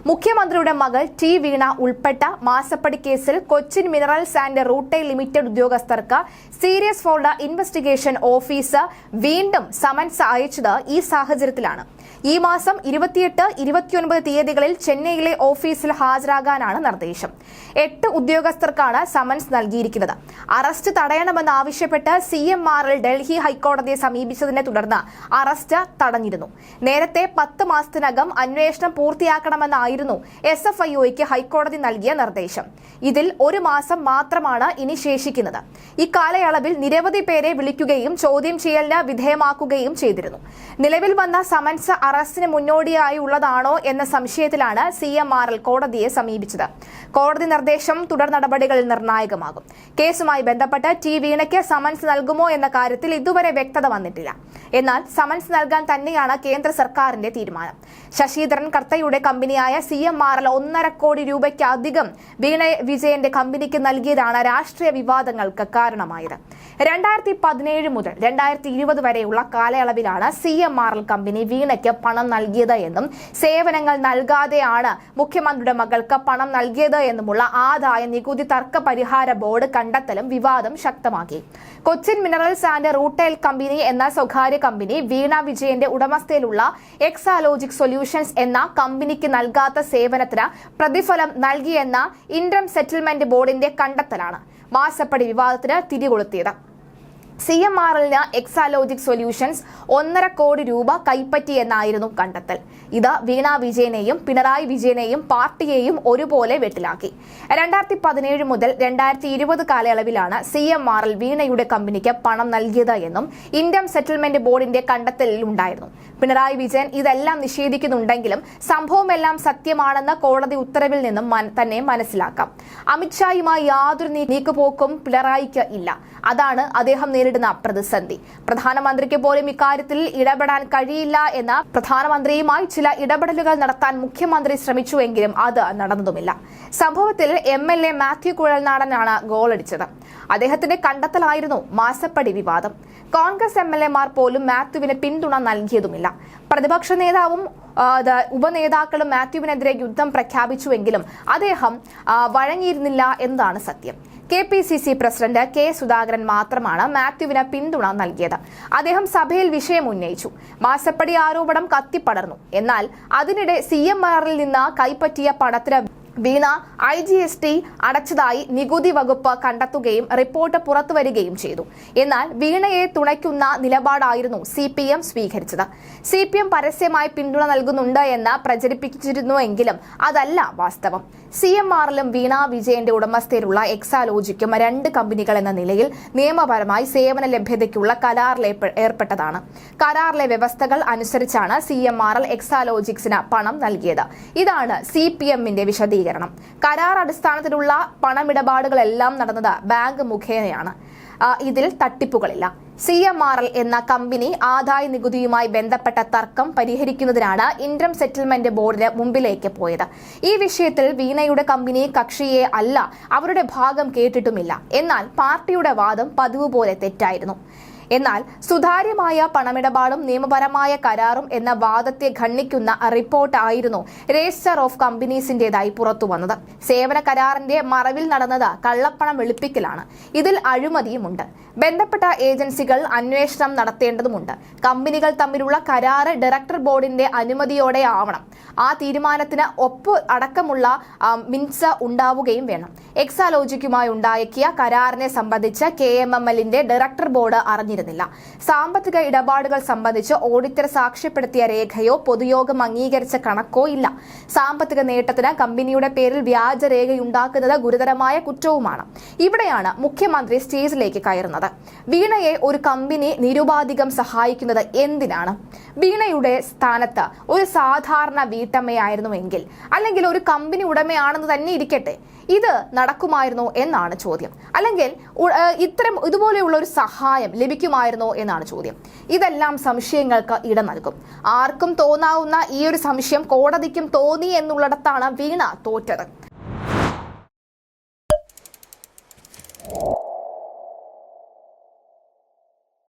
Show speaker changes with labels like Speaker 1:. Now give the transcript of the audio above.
Speaker 1: മുഖ്യമന്ത്രിയുടെ മകൾ ടി വീണ ഉൾപ്പെട്ട മാസപ്പടി കേസിൽ Cochin minerals and rutile limited ഉദ്യോഗസ്ഥർക്ക് സീരിയസ് ഫോർഡ് ഇൻവെസ്റ്റിഗേഷൻ ഓഫീസർ വീണ്ടും സമൻസ് അയച്ചത് ഈ സാഹചര്യത്തിലാണ്. ഈ മാസം 28, 29 തീയതികളിൽ ചെന്നൈയിലെ ഓഫീസിൽ ഹാജരാകാനാണ് നിർദ്ദേശം. 8 ഉദ്യോഗസ്ഥർക്കാണ് സമൻസ് നൽകിയിരിക്കുന്നത്. അറസ്റ്റ് തടയണമെന്നാവശ്യപ്പെട്ട് CMRL ഡൽഹി ഹൈക്കോടതിയെ സമീപിച്ചതിനെ തുടർന്ന് അറസ്റ്റ് തടഞ്ഞിരുന്നു. നേരത്തെ 10 മാസത്തിനകം അന്വേഷണം പൂർത്തിയാക്കണമെന്നായിരുന്നു SFIOയ്ക്ക് ഹൈക്കോടതി നൽകിയ നിർദ്ദേശം. ഇതിൽ 1 മാസം മാത്രമാണ് ഇനി ശേഷിക്കുന്നത്. ഇക്കാലയളവിൽ നിരവധി പേരെ വിളിക്കുകയും ചോദ്യം ചെയ്യലിന് വിധേയമാക്കുകയും ചെയ്തിരുന്നു. നിലവിൽ വന്ന സമൻസ് അറസ്റ്റിന് മുന്നോടിയായുള്ളതാണോ എന്ന സംശയത്തിലാണ് CMRL കോടതിയെ സമീപിച്ചത്. കോടതി നിർദ്ദേശം തുടർ നടപടികളിൽ നിർണായകമാകും. കേസുമായി ബന്ധപ്പെട്ട് ടി വീണയ്ക്ക് സമൻസ് നൽകുമോ എന്ന കാര്യത്തിൽ ഇതുവരെ വ്യക്തത വന്നിട്ടില്ല. എന്നാൽ സമൻസ് നൽകാൻ തന്നെയാണ് കേന്ദ്ര സർക്കാരിന്റെ തീരുമാനം. ശശിധരൻ കർത്തയുടെ കമ്പനിയായ CMRL 1.5 കോടി രൂപയ്ക്ക് അധികം വീണ വിജയന്റെ കമ്പനിക്ക് നൽകിയതാണ് രാഷ്ട്രീയ വിവാദങ്ങൾക്ക് കാരണമായത്. 2017 മുതൽ 2020 വരെയുള്ള കാലയളവിലാണ് CMRL കമ്പനി വീണയ്ക്ക് പണം നൽകിയത് എന്നും സേവനങ്ങൾ നൽകാതെയാണ് മുഖ്യമന്ത്രിയുടെ മകൾക്ക് പണം നൽകിയത് എന്നുമുള്ള ആദായ നികുതി തർക്ക പരിഹാര ബോർഡ് കണ്ടെത്തലും വിവാദം ശക്തമാക്കി. Cochin minerals and rutile company എന്ന സ്വകാര്യ കമ്പനി വീണ വിജയന്റെ ഉടമസ്ഥയിലുള്ള എക്സാലോജിക് സൊല്യൂഷൻസ് എന്ന കമ്പനിക്ക് നൽകാത്ത സേവനത്തിന് പ്രതിഫലം നൽകിയെന്ന ഇന്റം സെറ്റിൽമെന്റ് ബോർഡിന്റെ കണ്ടെത്തലാണ് മാസപ്പടി വിവാദത്തിന് തിരികൊളുത്തിയത്. CMRLന് എക്സാലോജിക് സൊല്യൂഷൻസ് 1.5 കോടി രൂപ കൈപ്പറ്റിയെന്നായിരുന്നു കണ്ടെത്തൽ. ഇത് വീണ വിജയനെയും പിണറായി വിജയനെയും പാർട്ടിയെയും ഒരുപോലെ വെട്ടിലാക്കി. 2017 മുതൽ 2020 കാലയളവിലാണ് CMRL വീണയുടെ കമ്പനിക്ക് പണം നൽകിയത് എന്നും ഇന്റം സെറ്റിൽമെന്റ് ബോർഡിന്റെ കണ്ടെത്തലിൽ ഉണ്ടായിരുന്നു. പിണറായി വിജയൻ ഇതെല്ലാം നിഷേധിക്കുന്നുണ്ടെങ്കിലും സംഭവമെല്ലാം സത്യമാണെന്ന് കോടതി ഉത്തരവിൽ നിന്നും തന്നെ മനസ്സിലാക്കാം. അമിത്ഷായുമായി യാതൊരു നീക്കുപോക്കും പിണറായിക്ക് ഇല്ല. അതാണ് അദ്ദേഹം നേരിടുന്ന പ്രതിസന്ധി. പ്രധാനമന്ത്രിക്ക് പോലും ഇക്കാര്യത്തിൽ ഇടപെടാൻ കഴിയില്ല എന്ന പ്രധാനമന്ത്രിയുമായി ചില ഇടപെടലുകൾ നടത്താൻ മുഖ്യമന്ത്രി ശ്രമിച്ചുവെങ്കിലും അത് നടന്നതുമില്ല. സംഭവത്തിൽ MLA മാത്യു കുഴൽനാടനാണ് ഗോളടിച്ചത്. അദ്ദേഹത്തിന്റെ കണ്ടെത്തലായിരുന്നു മാസപ്പടി വിവാദം. കോൺഗ്രസ് MLAമാർ പോലും മാത്യുവിന് പിന്തുണ നൽകിയതുമില്ല. പ്രതിപക്ഷ നേതാവും ഉപനേതാക്കളും മാത്യുവിനെതിരെ യുദ്ധം പ്രഖ്യാപിച്ചുവെങ്കിലും അദ്ദേഹം വഴങ്ങിയിരുന്നില്ല എന്നതാണ് സത്യം. KPCC പ്രസിഡന്റ് K സുധാകരൻ മാത്രമാണ് മാത്യുവിന് പിന്തുണ നൽകിയത്. അദ്ദേഹം സഭയിൽ വിഷയം ഉന്നയിച്ചു. മാസപ്പടി ആരോപണം കത്തിപ്പടർന്നു. എന്നാൽ അതിനിടെ CMRL നിന്ന് കൈപ്പറ്റിയ പണത്തിന് വീണ IGST അടച്ചതായി നികുതി വകുപ്പ് കണ്ടെത്തുകയും റിപ്പോർട്ട് പുറത്തുവരികയും ചെയ്തു. എന്നാൽ വീണയെ തുണയ്ക്കുന്ന നിലപാടായിരുന്നു CPM സ്വീകരിച്ചത്. CPM പരസ്യമായി പിന്തുണ നൽകുന്നുണ്ട് എന്ന് പ്രചരിപ്പിച്ചിരുന്നുവെങ്കിലും അതല്ല വാസ്തവം. CMRLും വീണ വിജയന്റെ ഉടമസ്ഥയിലുള്ള എക്സാലോജിക്കും 2 കമ്പനികൾ എന്ന നിലയിൽ നിയമപരമായി സേവന ലഭ്യതയ്ക്കുള്ള കരാറിൽ ഏർപ്പെട്ടതാണ്. കരാറിലെ വ്യവസ്ഥകൾ അനുസരിച്ചാണ് CMRL എക്സാലോജിക്സിന് പണം നൽകിയത്. ഇതാണ് CPMന്റെ വിശദീകരണം. കരാർ അടിസ്ഥാനത്തിലുള്ള പണമിടപാടുകളെല്ലാം നടന്നത് ബാങ്ക് മുഖേനയാണ്. ഇതിൽ തട്ടിപ്പുകളില്ല. CMRL എന്ന കമ്പനി ആദായ നികുതിയുമായി ബന്ധപ്പെട്ട തർക്കം പരിഹരിക്കുന്നതിനാണ് ഇന്റം സെറ്റിൽമെന്റ് ബോർഡിന് മുമ്പിലേക്ക് പോയത്. ഈ വിഷയത്തിൽ വീണയുടെ കമ്പനി കക്ഷിയെ അല്ല, അവരുടെ ഭാഗം കേട്ടിട്ടുമില്ല. എന്നാൽ പാർട്ടിയുടെ വാദം പതിവ് പോലെ തെറ്റായിരുന്നു. എന്നാൽ സുതാര്യമായ പണമിടപാടും നിയമപരമായ കരാറും എന്ന വാദത്തെ ഖണ്ഡിക്കുന്ന റിപ്പോർട്ട് ആയിരുന്നു രജിസ്റ്റർ ഓഫ് കമ്പനീസിന്റേതായി പുറത്തുവന്നത്. സേവന കരാറിന്റെ മറവിൽ നടന്നത് കള്ളപ്പണം വെളുപ്പിക്കലാണ്. ഇതിൽ അഴിമതിയുമുണ്ട്. ബന്ധപ്പെട്ട ഏജൻസികൾ അന്വേഷണം നടത്തേണ്ടതുണ്ട്. കമ്പനികൾ തമ്മിലുള്ള കരാറ് ഡയറക്ടർ ബോർഡിന്റെ അനുമതിയോടെ ആവണം. ആ തീരുമാനത്തിന് ഒപ്പ് അടക്കമുള്ള മിൻസ് ഉണ്ടാവുകയും വേണം. എക്സാലോജിക്കുമായി ഉണ്ടാക്കിയ കരാറിനെ സംബന്ധിച്ച് KMMLന്റെ ഡയറക്ടർ ബോർഡ് അറിഞ്ഞിരുന്നില്ല. സാമ്പത്തിക ഇടപാടുകൾ സംബന്ധിച്ച് ഓഡിറ്റർ സാക്ഷ്യപ്പെടുത്തിയ രേഖയോ പൊതുയോഗം അംഗീകരിച്ച കണക്കോ ഇല്ല. സാമ്പത്തിക നേട്ടത്തിന് കമ്പനിയുടെ പേരിൽ വ്യാജരേഖയുണ്ടാക്കുന്നത് ഗുരുതരമായ കുറ്റവുമാണ്. ഇവിടെയാണ് മുഖ്യമന്ത്രി സ്റ്റേജിലേക്ക് കയറുന്നത്. വീണയെ ഒരു കമ്പനി നിരുപാധികം സഹായിക്കുന്നത് എന്തിനാണ്? വീണയുടെ സ്ഥാനത്ത് ഒരു സാധാരണ വീട്ടമ്മയായിരുന്നുവെങ്കിൽ, അല്ലെങ്കിൽ ഒരു കമ്പനി ഉടമയാണെന്ന് തന്നെ ഇരിക്കട്ടെ, ഇത് നടക്കുമായിരുന്നോ എന്നാണ് ചോദ്യം. അല്ലെങ്കിൽ ഇതുപോലെയുള്ള ഒരു സഹായം ലഭിക്കുമായിരുന്നോ എന്നാണ് ചോദ്യം. ഇതെല്ലാം സംശയങ്ങൾക്ക് ഇട നൽകും. ആർക്കും തോന്നാവുന്ന ഈ ഒരു സംശയം കോടതിക്കും തോന്നി എന്നുള്ളിടത്താണ് വീണ തോറ്റത്.